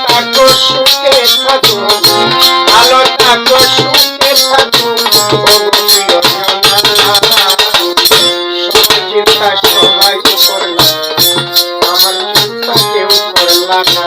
থাকো সুখে থাকো, ভালো থাকো সুখে থাকো, সবাই চিন্তা সবাই করলাম, আমার চিন্তা কেউ করলা না।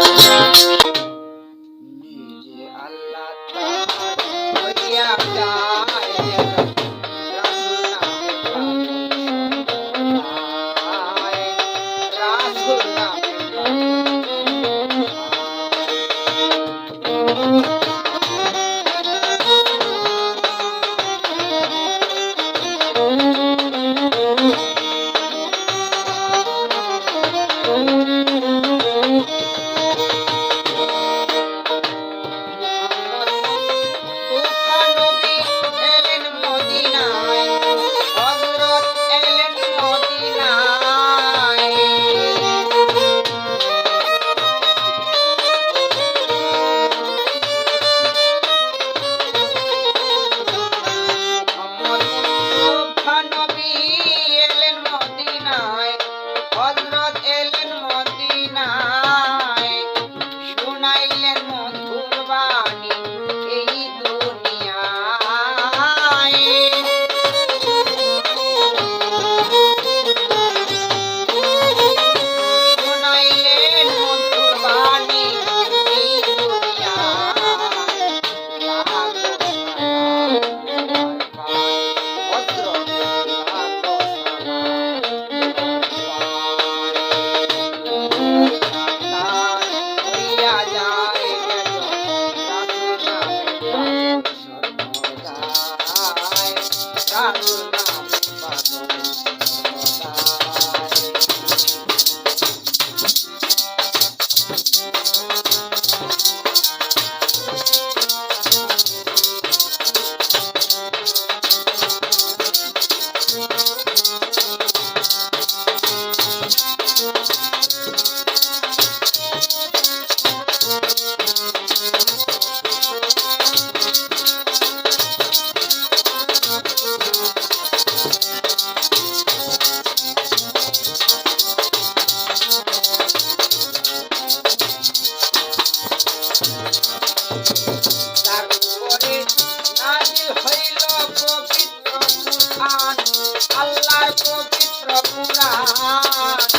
আল্লাহর পবিত্র কুরআন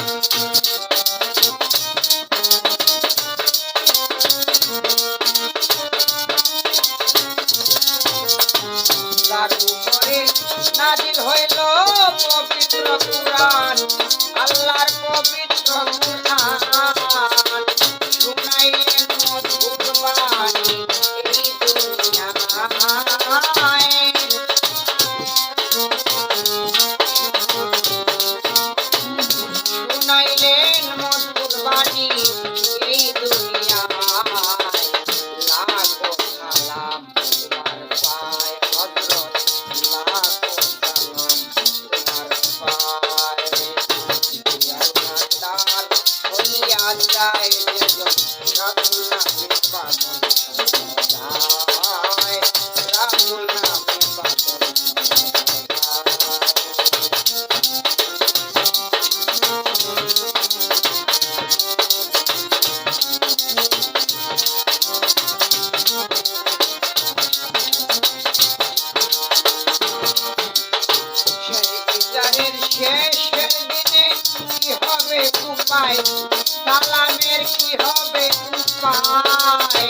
যার উপরে নাজিল হইল পবিত্র কুরআন, আল্লাহর পবিত্র কুরআন শুনাইলেন মধুর বাণী এই দুনিয়ায়। শুনাইলেন মধুর বাণী এই দুনিয়ায়। লাখো সালাম তোমার পায় হযরত, লাখো সালাম তোমার পায়। জিয়ারতার হইয়া যায় যেজন রাসূল নামে পাগল যায়, রাসূল নামে পাগল শেষের দিনে কি হবে উপায়, সালামের কি হবে উপায়।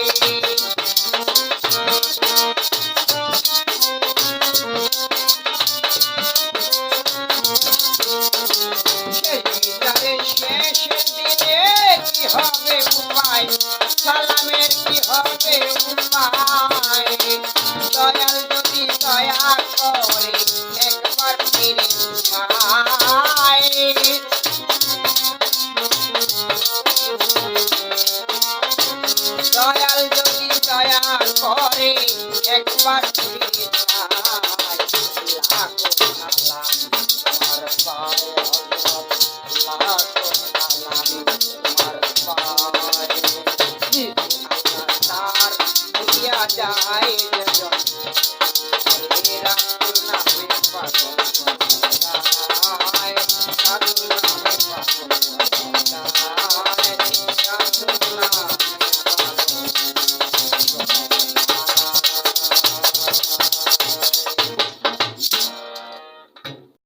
শেষের দিনে কি হবে উপায়, সালামের কি হবে উপায়। দয়াল যদি দয়া করে একবার ফিরে যায়, দয়াল যদি দয়া করে একবার ফিরে যায়। লাখো সালাম তোমার পায় হযরত, লাখো